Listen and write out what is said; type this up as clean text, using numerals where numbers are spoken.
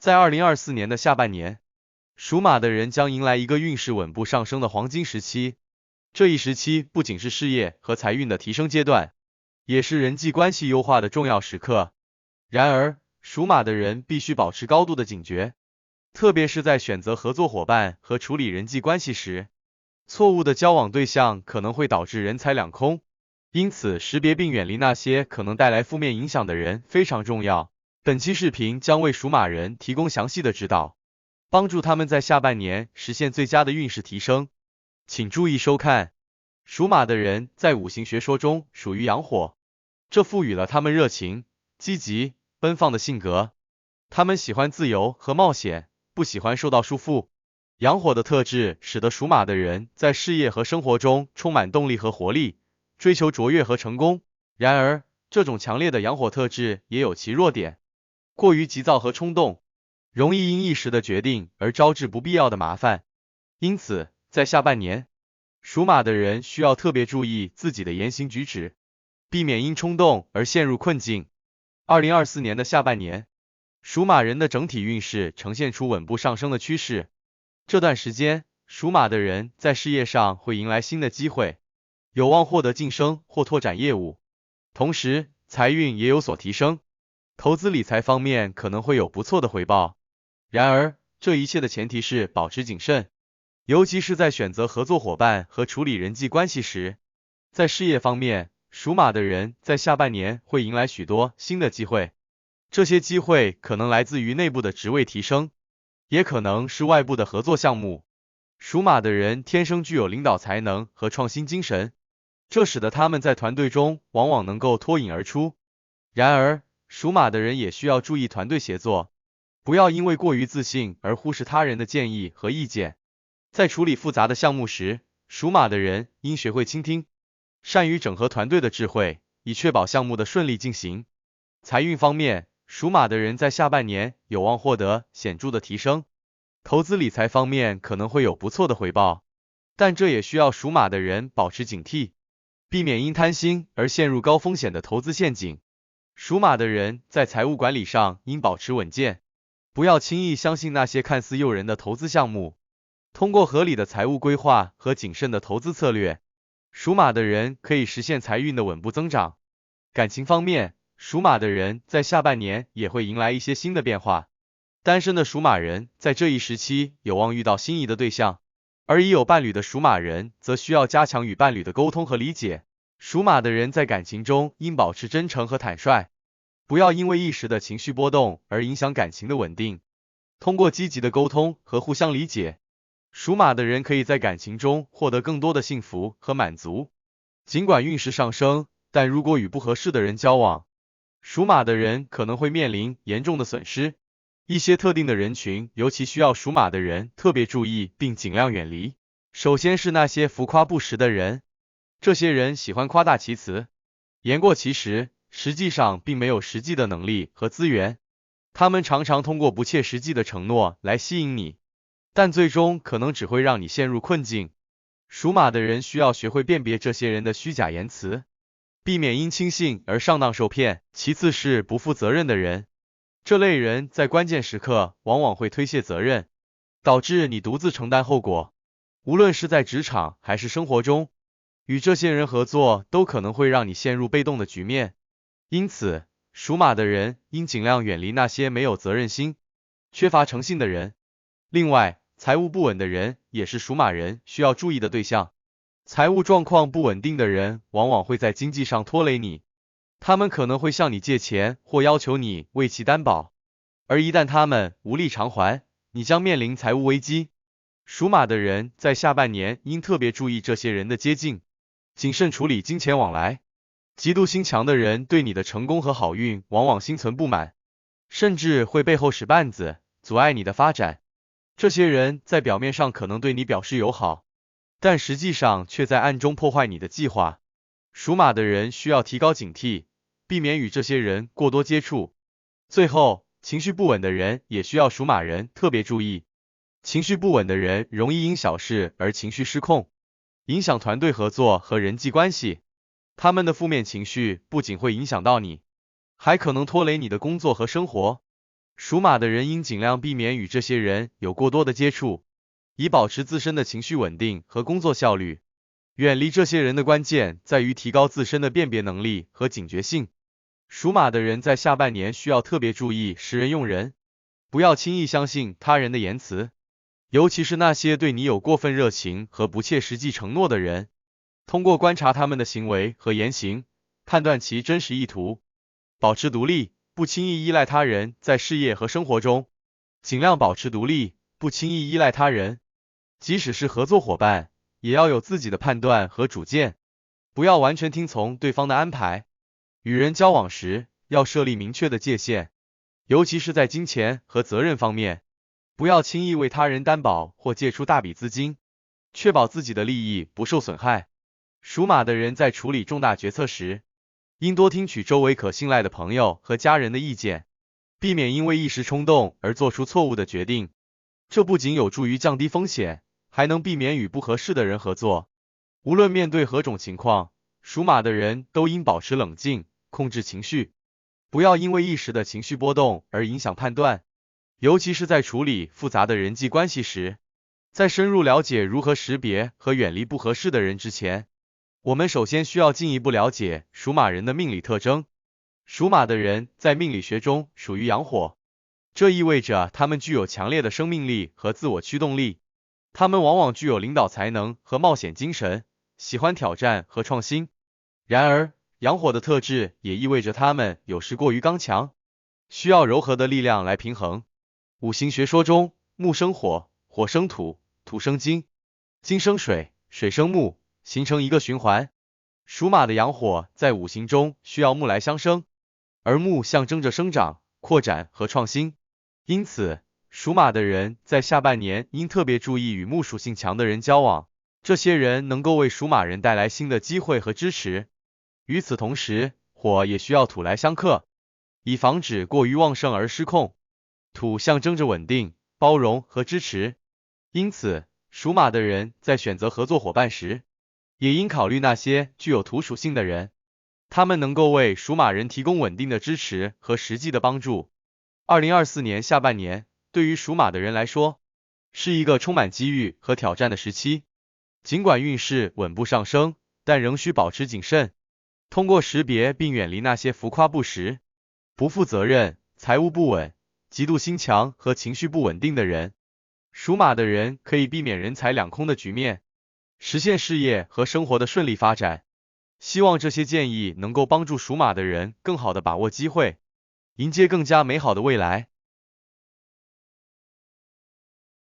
在2024年的下半年，属马的人将迎来一个运势稳步上升的黄金时期。这一时期不仅是事业和财运的提升阶段，也是人际关系优化的重要时刻。然而，属马的人必须保持高度的警觉，特别是在选择合作伙伴和处理人际关系时，错误的交往对象可能会导致人财两空。因此，识别并远离那些可能带来负面影响的人非常重要。本期视频将为属马人提供详细的指导，帮助他们在下半年实现最佳的运势提升。请注意收看。属马的人在五行学说中属于阳火，这赋予了他们热情、积极、奔放的性格。他们喜欢自由和冒险，不喜欢受到束缚。阳火的特质使得属马的人在事业和生活中充满动力和活力，追求卓越和成功。然而，这种强烈的阳火特质也有其弱点，过于急躁和冲动，容易因一时的决定而招致不必要的麻烦。因此，在下半年，属马的人需要特别注意自己的言行举止，避免因冲动而陷入困境。2024年的下半年，属马人的整体运势呈现出稳步上升的趋势。这段时间，属马的人在事业上会迎来新的机会，有望获得晋升或拓展业务，同时财运也有所提升。投资理财方面可能会有不错的回报，然而这一切的前提是保持谨慎，尤其是在选择合作伙伴和处理人际关系时。在事业方面，属马的人在下半年会迎来许多新的机会，这些机会可能来自于内部的职位提升，也可能是外部的合作项目。属马的人天生具有领导才能和创新精神，这使得他们在团队中往往能够脱颖而出。然而，属马的人也需要注意团队协作，不要因为过于自信而忽视他人的建议和意见。在处理复杂的项目时，属马的人应学会倾听，善于整合团队的智慧，以确保项目的顺利进行。财运方面，属马的人在下半年有望获得显著的提升，投资理财方面可能会有不错的回报，但这也需要属马的人保持警惕，避免因贪心而陷入高风险的投资陷阱。属马的人在财务管理上应保持稳健，不要轻易相信那些看似诱人的投资项目。通过合理的财务规划和谨慎的投资策略，属马的人可以实现财运的稳步增长。感情方面，属马的人在下半年也会迎来一些新的变化。单身的属马人在这一时期有望遇到心仪的对象，而已有伴侣的属马人则需要加强与伴侣的沟通和理解。属马的人在感情中应保持真诚和坦率，不要因为一时的情绪波动而影响感情的稳定。通过积极的沟通和互相理解，属马的人可以在感情中获得更多的幸福和满足。尽管运势上升，但如果与不合适的人交往，属马的人可能会面临严重的损失。一些特定的人群尤其需要属马的人特别注意并尽量远离。首先是那些浮夸不实的人，这些人喜欢夸大其词，言过其实，实际上并没有实际的能力和资源。他们常常通过不切实际的承诺来吸引你，但最终可能只会让你陷入困境。属马的人需要学会辨别这些人的虚假言辞，避免因轻信而上当受骗。其次是不负责任的人，这类人在关键时刻往往会推卸责任，导致你独自承担后果。无论是在职场还是生活中，与这些人合作都可能会让你陷入被动的局面。因此，属马的人应尽量远离那些没有责任心、缺乏诚信的人。另外，财务不稳的人也是属马人需要注意的对象。财务状况不稳定的人往往会在经济上拖累你，他们可能会向你借钱或要求你为其担保，而一旦他们无力偿还，你将面临财务危机。属马的人在下半年应特别注意这些人的接近，谨慎处理金钱往来。嫉妒心强的人对你的成功和好运往往心存不满，甚至会背后使绊子，阻碍你的发展。这些人在表面上可能对你表示友好，但实际上却在暗中破坏你的计划。属马的人需要提高警惕，避免与这些人过多接触。最后，情绪不稳的人也需要属马人特别注意。情绪不稳的人容易因小事而情绪失控，影响团队合作和人际关系。他们的负面情绪不仅会影响到你，还可能拖累你的工作和生活。属马的人应尽量避免与这些人有过多的接触，以保持自身的情绪稳定和工作效率。远离这些人的关键在于提高自身的辨别能力和警觉性。属马的人在下半年需要特别注意识人用人，不要轻易相信他人的言辞，尤其是那些对你有过分热情和不切实际承诺的人。通过观察他们的行为和言行，判断其真实意图。保持独立，不轻易依赖他人，在事业和生活中，尽量保持独立，不轻易依赖他人。即使是合作伙伴，也要有自己的判断和主见，不要完全听从对方的安排。与人交往时，要设立明确的界限，尤其是在金钱和责任方面，不要轻易为他人担保或借出大笔资金，确保自己的利益不受损害。属马的人在处理重大决策时，应多听取周围可信赖的朋友和家人的意见，避免因为一时冲动而做出错误的决定。这不仅有助于降低风险，还能避免与不合适的人合作。无论面对何种情况，属马的人都应保持冷静，控制情绪，不要因为一时的情绪波动而影响判断，尤其是在处理复杂的人际关系时。在深入了解如何识别和远离不合适的人之前，我们首先需要进一步了解属马人的命理特征。属马的人在命理学中属于阳火，这意味着他们具有强烈的生命力和自我驱动力，他们往往具有领导才能和冒险精神，喜欢挑战和创新。然而，阳火的特质也意味着他们有时过于刚强，需要柔和的力量来平衡。五行学说中，木生火，火生土，土生金，金生水，水生木，形成一个循环。属马的阳火在五行中需要木来相生，而木象征着生长、扩展和创新。因此，属马的人在下半年应特别注意与木属性强的人交往，这些人能够为属马人带来新的机会和支持。与此同时，火也需要土来相克，以防止过于旺盛而失控。土象征着稳定、包容和支持，因此，属马的人在选择合作伙伴时，也应考虑那些具有土属性的人，他们能够为属马人提供稳定的支持和实际的帮助。2024年下半年，对于属马的人来说，是一个充满机遇和挑战的时期。尽管运势稳步上升，但仍需保持谨慎，通过识别并远离那些浮夸不实、不负责任、财务不稳、嫉妒心强和情绪不稳定的人。属马的人可以避免人财两空的局面，实现事业和生活的顺利发展。希望这些建议能够帮助属马的人更好地把握机会，迎接更加美好的未来。